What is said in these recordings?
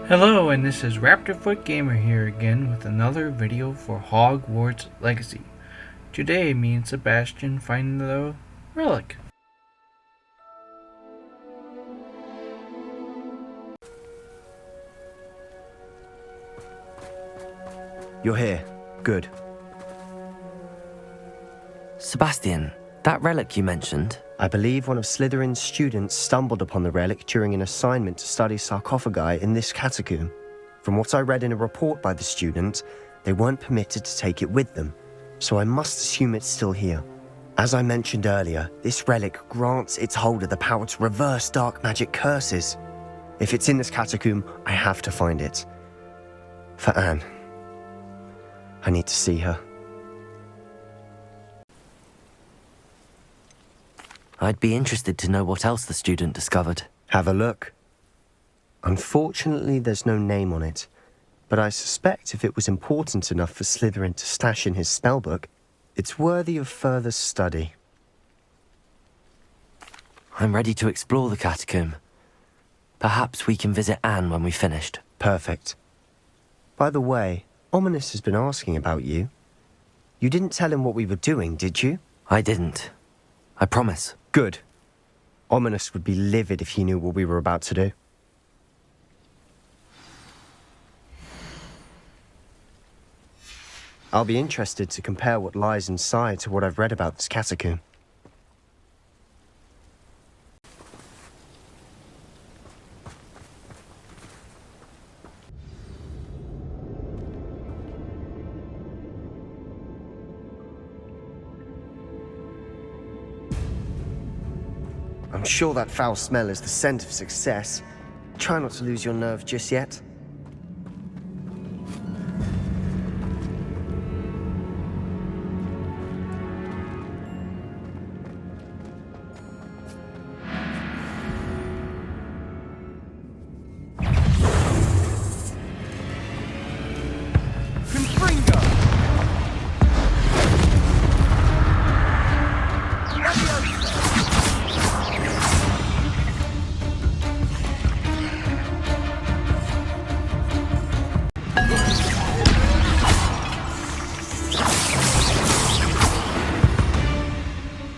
Hello, and this is Raptorfoot Gamer here again with another video for Hogwarts Legacy. Today, me and Sebastian find the relic. You're here. Good. Sebastian, that relic you mentioned? I believe one of Slytherin's students stumbled upon the relic during an assignment to study sarcophagi in this catacomb. From what I read in a report by the student, they weren't permitted to take it with them, so I must assume it's still here. As I mentioned earlier, this relic grants its holder the power to reverse dark magic curses. If it's in this catacomb, I have to find it. For Anne. I need to see her. I'd be interested to know what else the student discovered. Have a look. Unfortunately, there's no name on it, but I suspect if it was important enough for Slytherin to stash in his spellbook, it's worthy of further study. I'm ready to explore the catacomb. Perhaps we can visit Anne when we've finished. Perfect. By the way, Ominous has been asking about you. You didn't tell him what we were doing, did you? I didn't. I promise. Good. Ominous would be livid if he knew what we were about to do. I'll be interested to compare what lies inside to what I've read about this catacomb. I'm sure that foul smell is the scent of success. Try not to lose your nerve just yet.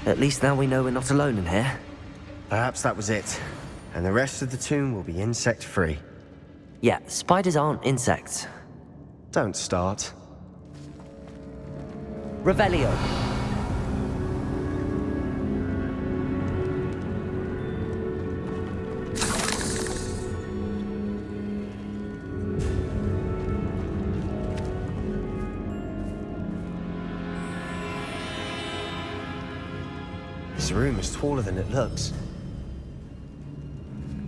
At least now we know we're not alone in here. Perhaps that was it, and the rest of the tomb will be insect-free. Yeah, spiders aren't insects. Don't start. Revelio. This room is taller than it looks.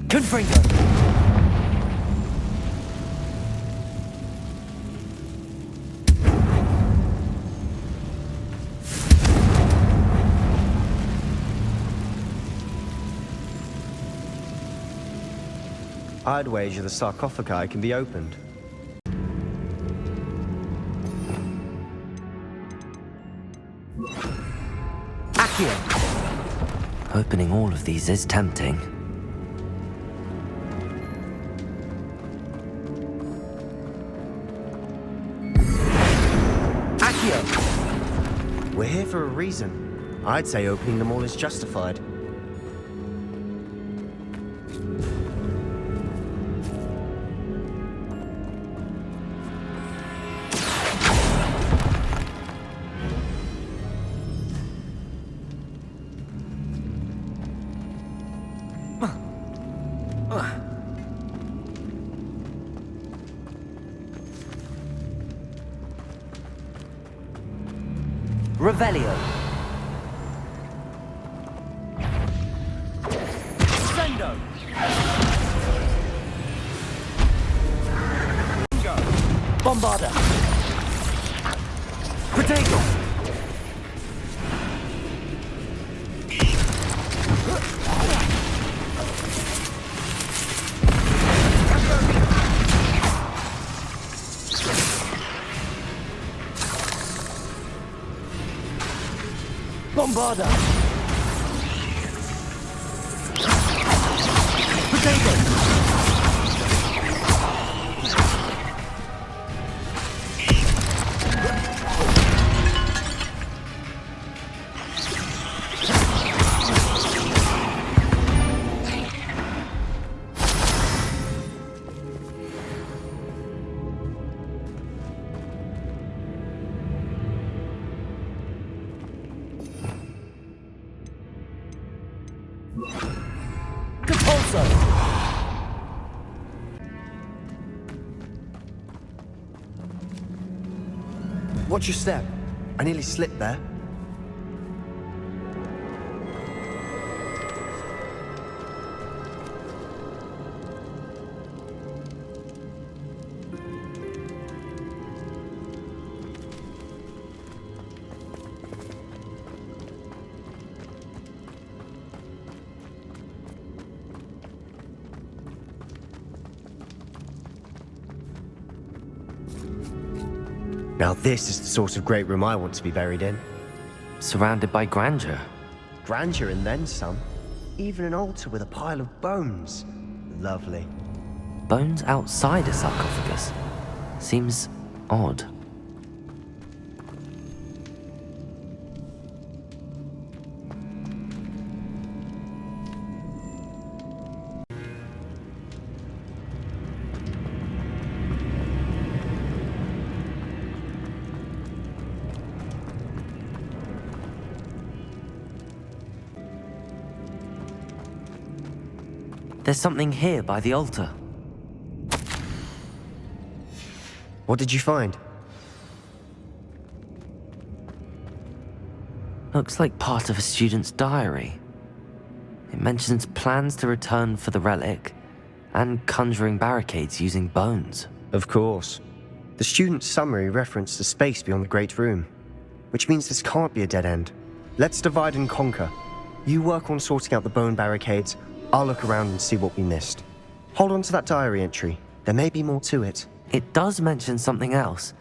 Confringo. I'd wager the sarcophagi can be opened. Accio. Opening all of these is tempting. Accio! We're here for a reason. I'd say opening them all is justified. Revelio. Sendo. Bombarda. Protego. Bombarda. Protego. Watch your step. I nearly slipped there. Now this is the sort of great room I want to be buried in. Surrounded by grandeur. Grandeur and then some. Even an altar with a pile of bones. Lovely. Bones outside a sarcophagus. Seems odd. There's something here by the altar. What did you find? Looks like part of a student's diary. It mentions plans to return for the relic and conjuring barricades using bones. Of course. The student's summary referenced the space beyond the Great Room, which means this can't be a dead end. Let's divide and conquer. You work on sorting out the bone barricades. I'll look around and see what we missed. Hold on to that diary entry. There may be more to it. It does mention something else.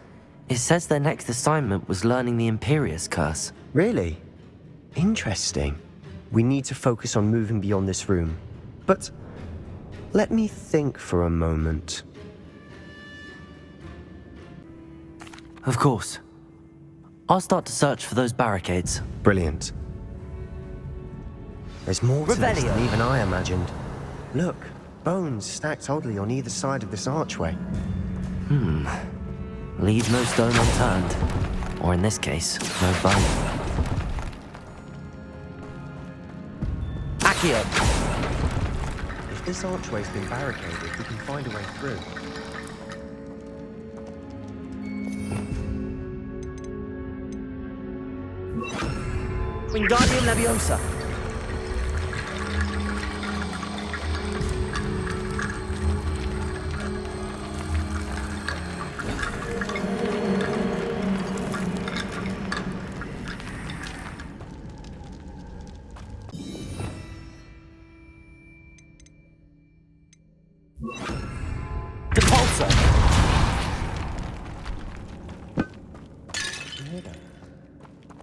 It says their next assignment was learning the Imperius Curse. Really? Interesting. We need to focus on moving beyond this room. But let me think for a moment. Of course. I'll start to search for those barricades. Brilliant. There's more to this than even I imagined. Look, bones stacked oddly on either side of this archway. Leave no stone unturned. Or in this case, no bone. Accio! If this archway's been barricaded, we can find a way through. Wingardium Leviosa!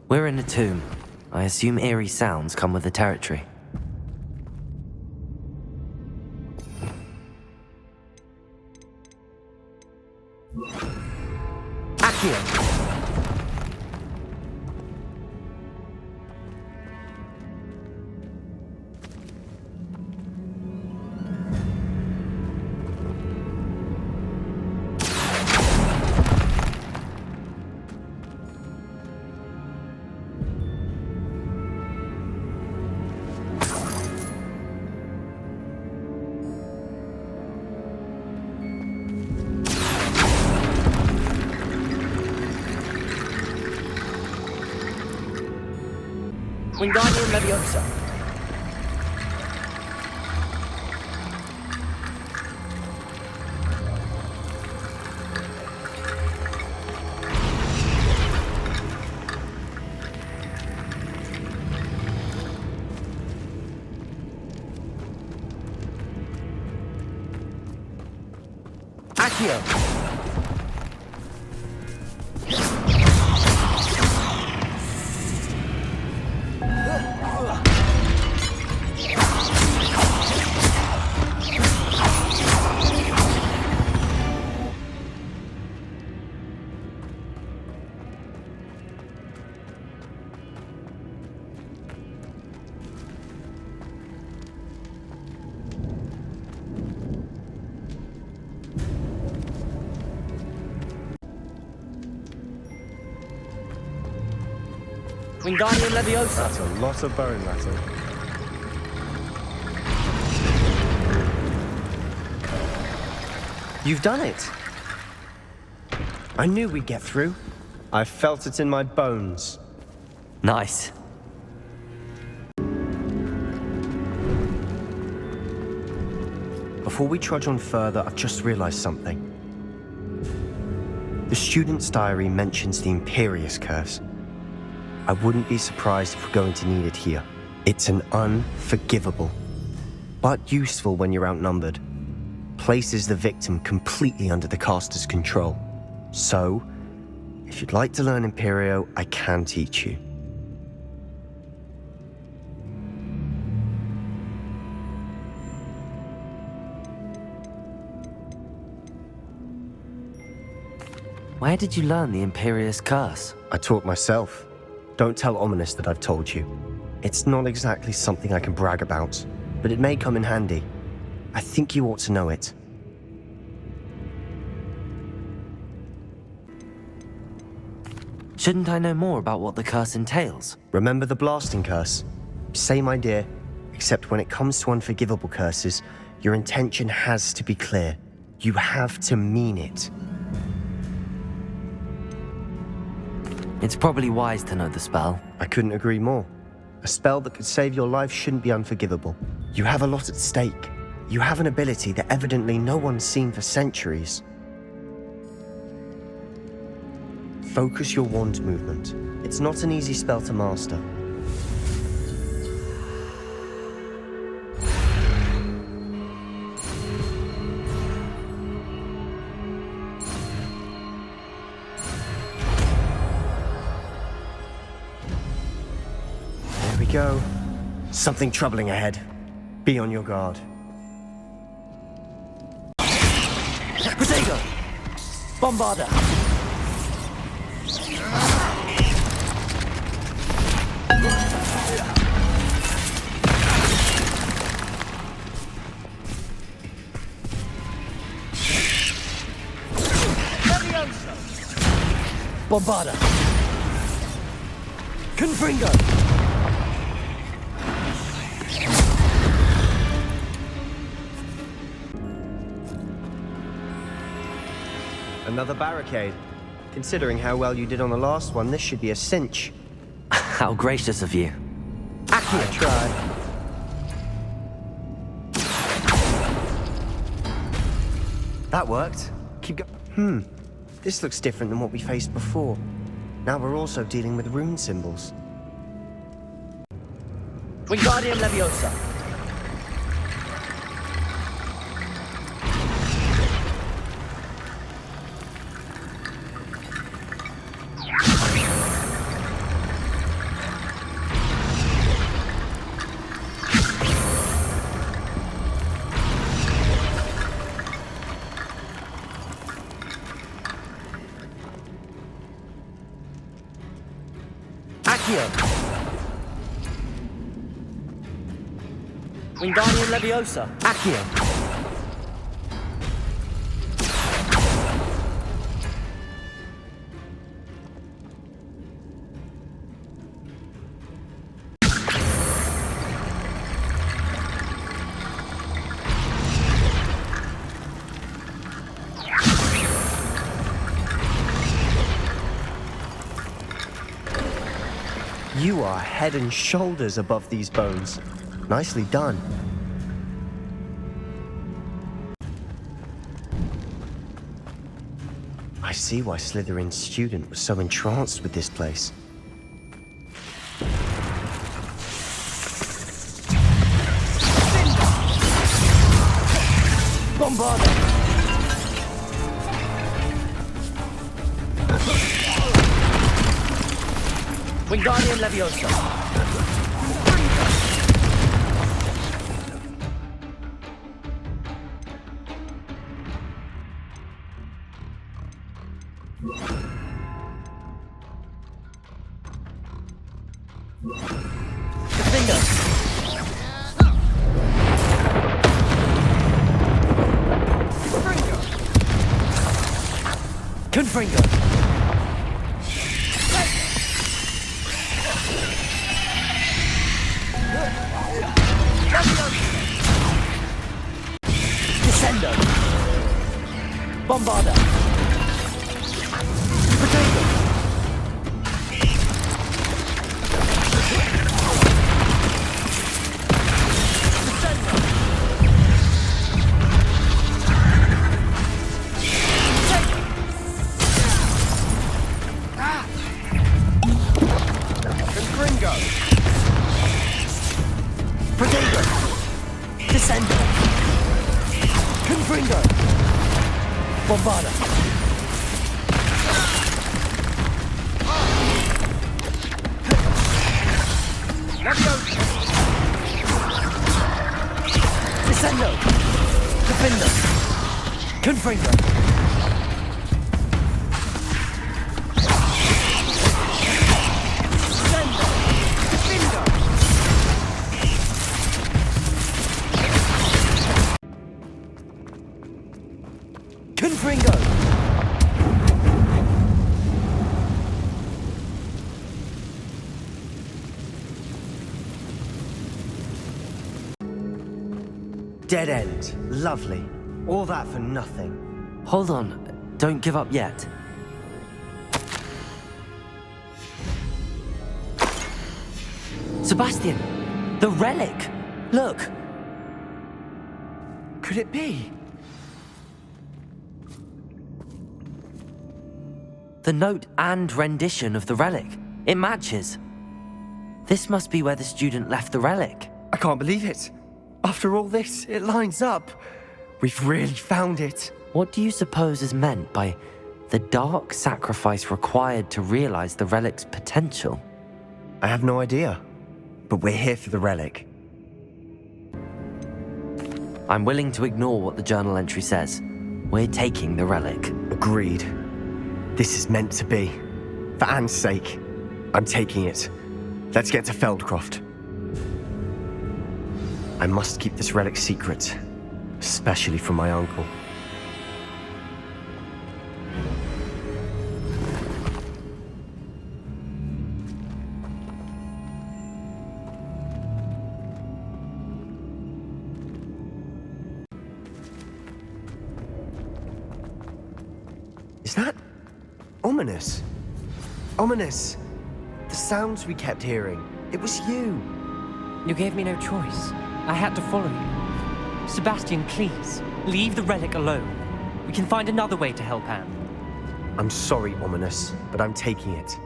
We're in a tomb. I assume eerie sounds come with the territory. Accio! Wingardium Leviosa. Accio! Wingardium Leviosa. That's a lot of bone rattle. You've done it! I knew we'd get through. I felt it in my bones. Nice. Before we trudge on further, I've just realized something. The student's diary mentions the Imperious Curse. I wouldn't be surprised if we're going to need it here. It's an unforgivable, but useful when you're outnumbered. Places the victim completely under the caster's control. So, if you'd like to learn Imperio, I can teach you. Where did you learn the Imperious Curse? I taught myself. Don't tell Ominous that I've told you. It's not exactly something I can brag about, but it may come in handy. I think you ought to know it. Shouldn't I know more about what the curse entails? Remember the blasting curse? Same idea, except when it comes to unforgivable curses, your intention has to be clear. You have to mean it. It's probably wise to know the spell. I couldn't agree more. A spell that could save your life shouldn't be unforgivable. You have a lot at stake. You have an ability that evidently no one's seen for centuries. Focus your wand movement. It's not an easy spell to master. There we go. Something troubling ahead. Be on your guard. Protego! Bombarda! Bombarda! Confringo! Another barricade. Considering how well you did on the last one, this should be a cinch. How gracious of you. I tried. That worked. Keep going. This looks different than what we faced before. Now we're also dealing with rune symbols. Wingardium Leviosa! Wingardium Leviosa. Accio. You are head and shoulders above these bones. Nicely done. I see why Slytherin's student was so entranced with this place. Bombarda! Wingardium Leviosa. Confringo. Descendo. Bombarda! Potato! Potato! Descender! Confringo! Bombarda! Descendo! Defender! Confringo! Confringo! Dead end. Lovely. All that for nothing. Hold on. Don't give up yet. Sebastian! The relic! Look! Could it be? The note and rendition of the relic. It matches. This must be where the student left the relic. I can't believe it. After all this, it lines up. We've really found it. What do you suppose is meant by the dark sacrifice required to realize the relic's potential? I have no idea. But we're here for the relic. I'm willing to ignore what the journal entry says. We're taking the relic. Agreed. This is meant to be. For Anne's sake, I'm taking it. Let's get to Feldcroft. I must keep this relic secret, especially from my uncle. Is that ominous? Ominous! The sounds we kept hearing. It was you. You gave me no choice. I had to follow you. Sebastian, please, leave the relic alone. We can find another way to help Anne. I'm sorry, Ominous, but I'm taking it.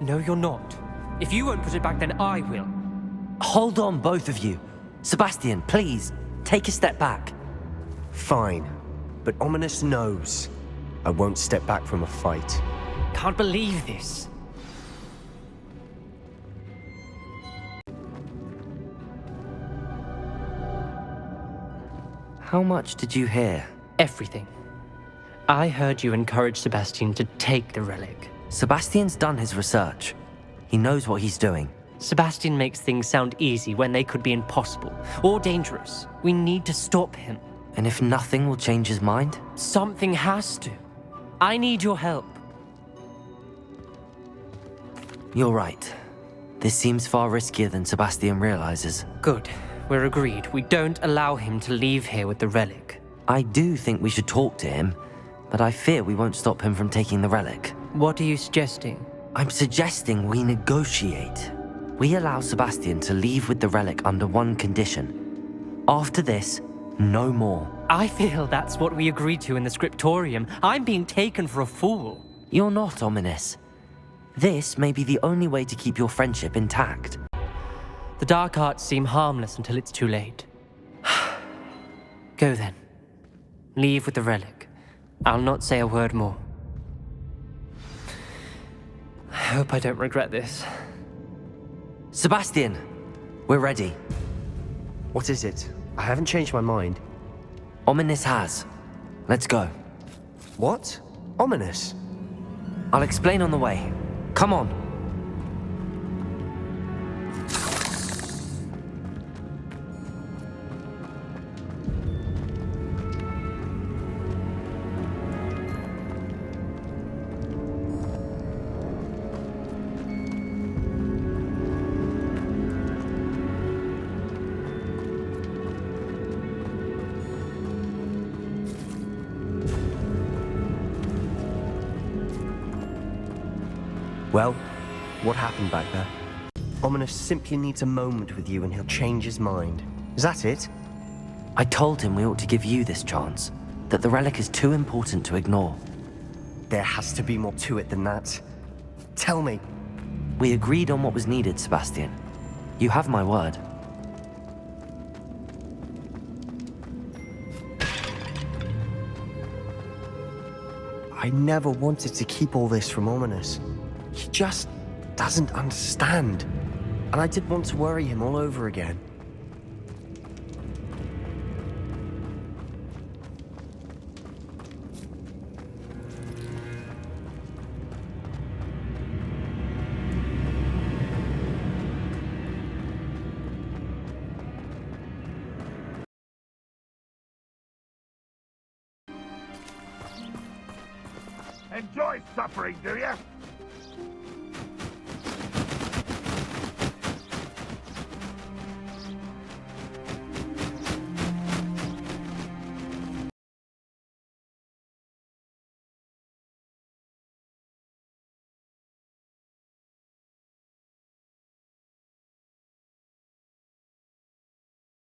No, you're not. If you won't put it back, then I will. Hold on, both of you. Sebastian, please, take a step back. Fine, but Ominous knows. I won't step back from a fight. Can't believe this. How much did you hear? Everything. I heard you encourage Sebastian to take the relic. Sebastian's done his research. He knows what he's doing. Sebastian makes things sound easy when they could be impossible or dangerous. We need to stop him. And if nothing will change his mind? Something has to. I need your help. You're right. This seems far riskier than Sebastian realizes. Good. We're agreed. We don't allow him to leave here with the relic. I do think we should talk to him, but I fear we won't stop him from taking the relic. What are you suggesting? I'm suggesting we negotiate. We allow Sebastian to leave with the relic under one condition. After this, no more. I feel that's what we agreed to in the scriptorium. I'm being taken for a fool. You're not, Ominous. This may be the only way to keep your friendship intact. The dark arts seem harmless until it's too late. Go then. Leave with the relic. I'll not say a word more. I hope I don't regret this. Sebastian, we're ready. What is it? I haven't changed my mind. Ominous has. Let's go. What? Ominous? I'll explain on the way. Come on. Well, what happened back there? Ominous simply needs a moment with you and he'll change his mind. Is that it? I told him we ought to give you this chance, that the relic is too important to ignore. There has to be more to it than that. Tell me. We agreed on what was needed, Sebastian. You have my word. I never wanted to keep all this from Ominous. He just doesn't understand. And I didn't want to worry him all over again. Enjoy suffering, do you?